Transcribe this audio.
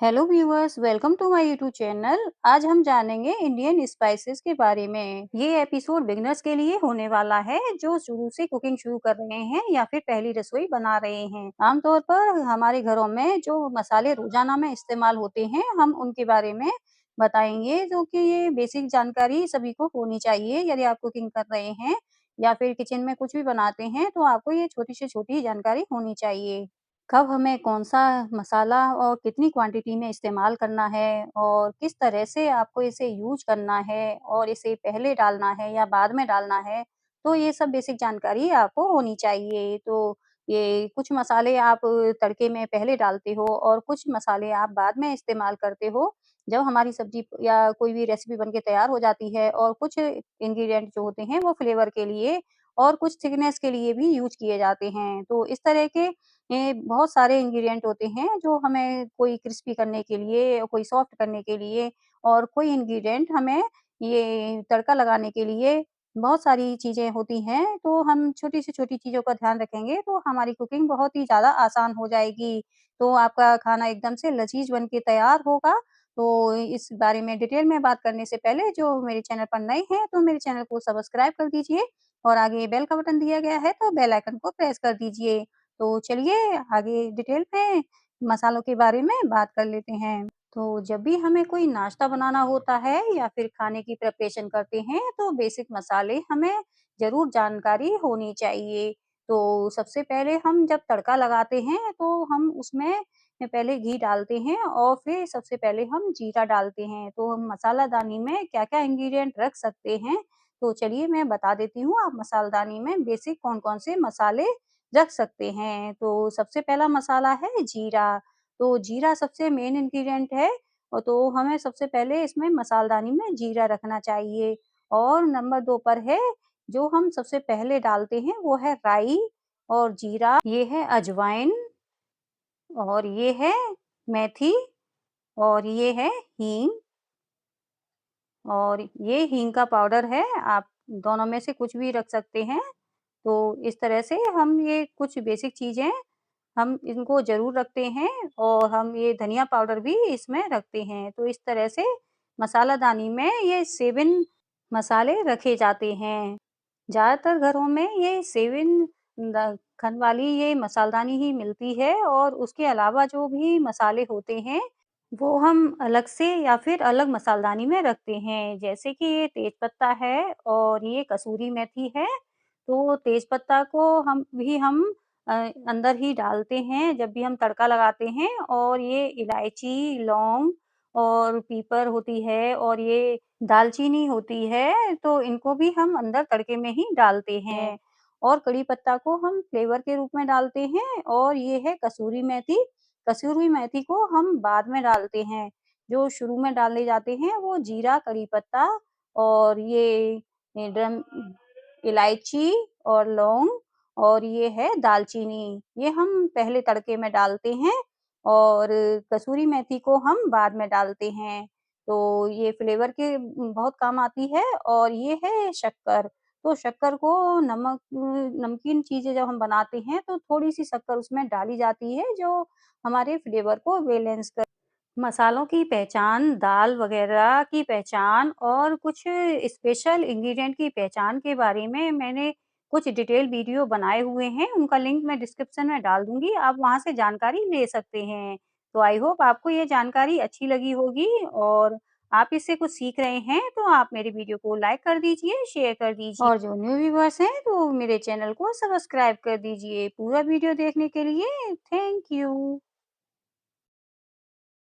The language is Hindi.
Hello viewers, welcome to my YouTube channel. आज हम जानेंगे इंडियन स्पाइसेस के बारे में। ये एपिसोड बिगनर्स के लिए होने वाला है जो शुरू से कुकिंग शुरू कर रहे हैं या फिर पहली रसोई बना रहे हैं। आमतौर पर हमारे घरों में जो मसाले रोजाना में इस्तेमाल होते हैं, हम उनके बारे में बताएंगे, जो कि ये बेसिक जानकारी सभी को होनी चाहिए। यदि आप कुकिंग कर रहे हैं या फिर किचन में कुछ भी बनाते हैं, तो आपको ये छोटी से छोटी जानकारी होनी चाहिए। कब हमें कौन-सा मसाला और कितनी क्वांटिटी में इस्तेमाल करना है और किस तरह से आपको इसे यूज़ करना है और इसे पहले डालना है या बाद में डालना है, तो ये सब बेसिक जानकारी आपको होनी चाहिए। तो ये कुछ मसाले आप तड़के में पहले डालते हो और कुछ मसाले आप बाद में इस्तेमाल करते हो, जब हमारी सब्ज़ी या कोई भी रेसिपी बन के तैयार हो जाती है, और कुछ इंग्रीडिएंट जो होते हैं वो फ्लेवर के लिए और कुछ थिकनेस के लिए भी यूज़ किए जाते हैं। तो इस तरह के ये बहुत सारे इंग्रीडिएंट होते हैं जो हमें कोई क्रिस्पी करने के लिए, कोई सॉफ्ट करने के लिए, और कोई इंग्रीडिएंट हमें ये तड़का लगाने के लिए, बहुत सारी चीज़ें होती हैं। तो हम छोटी से छोटी चीज़ों का ध्यान रखेंगे तो हमारी कुकिंग बहुत ही ज़्यादा आसान हो जाएगी। तो आपका खाना एकदम से लज़ीज़ बन के तैयार होगा। तो इस बारे में डिटेल में बात करने से पहले, जो मेरे चैनल पर नए हैं तो मेरे चैनल को सब्सक्राइब कर दीजिए, और आगे बेल का बटन दिया गया है तो बेल आइकन को प्रेस कर दीजिए। तो चलिए आगे डिटेल में मसालों के बारे में बात कर लेते हैं। तो जब भी हमें कोई नाश्ता बनाना होता है या फिर खाने की प्रिपरेशन करते हैं, तो बेसिक मसाले हमें ज़रूर जानकारी होनी चाहिए। तो सबसे पहले हम जब तड़का लगाते हैं तो हम उसमें पहले घी डालते हैं और फिर सबसे पहले हम जीरा डालते हैं। तो हम मसालादानी में क्या-क्या इंग्रीडिएंट रख सकते हैं, तो चलिए मैं बता देती हूँ। आप मसालादानी में बेसिक कौन-कौन से मसाले रख सकते हैं। तो सबसे पहला मसाला है जीरा। तो जीरा सबसे मेन इंग्रीडिएंट है, और तो हमें सबसे पहले इसमें मसालदानी में जीरा रखना चाहिए। और नंबर 2 पर है, जो हम सबसे पहले डालते हैं वो है राई और जीरा, ये है अजवाइन, और ये है मेथी, और ये है हींग, और ये हींग का पाउडर है। आप दोनों में से कुछ भी रख सकते हैं। तो इस तरह से हम ये कुछ बेसिक चीज़ें हम इनको ज़रूर रखते हैं, और हम ये धनिया पाउडर भी इसमें रखते हैं। तो इस तरह से मसालादानी में ये 7 मसाले रखे जाते हैं। ज़्यादातर घरों में ये 7 खन वाली ये मसालदानी ही मिलती है, और उसके अलावा जो भी मसाले होते हैं, वो हम अलग से या फिर अलग मसालदानी में रखते हैं। जैसे कि ये तेजपत्ता है और ये कसूरी मेथी है। तो तेजपत्ता को हम अ, अंदर ही डालते हैं जब भी हम तड़का लगाते हैं, और ये इलायची, लौंग और पीपर होती है, और ये दालचीनी होती है, तो इनको भी हम अंदर तड़के में ही डालते हैं। और कड़ी पत्ता को हम फ्लेवर के रूप में डालते हैं, और ये है कसूरी मेथी। कसूरी मेथी को हम बाद में डालते हैं। जो शुरू में डाले जाते हैं वो जीरा, कड़ी पत्ता और ये ड्रम इलायची और लौंग, और ये है दालचीनी, ये हम पहले तड़के में डालते हैं, और कसूरी मेथी को हम बाद में डालते हैं। तो ये फ्लेवर के बहुत काम आती है। और ये है शक्कर। तो शक्कर को नमकीन चीज़ें जब हम बनाते हैं तो थोड़ी-सी शक्कर उसमें डाली जाती है, जो हमारे फ्लेवर को बैलेंस कर। मसालों की पहचान, दाल वगैरह की पहचान और कुछ स्पेशल इंग्रीडिएंट की पहचान के बारे में मैंने कुछ डिटेल वीडियो बनाए हुए हैं, उनका लिंक मैं डिस्क्रिप्शन में डाल दूँगी, आप वहाँ से जानकारी ले सकते हैं। तो आई होप आपको ये जानकारी अच्छी लगी होगी, और आप इससे कुछ सीख रहे हैं, तो आप मेरे वीडियो को लाइक कर दीजिए, शेयर कर दीजिए, और जो न्यू व्यूअर्स हैं, तो मेरे चैनल को सब्सक्राइब कर दीजिए। पूरा वीडियो देखने के लिए थैंक यू।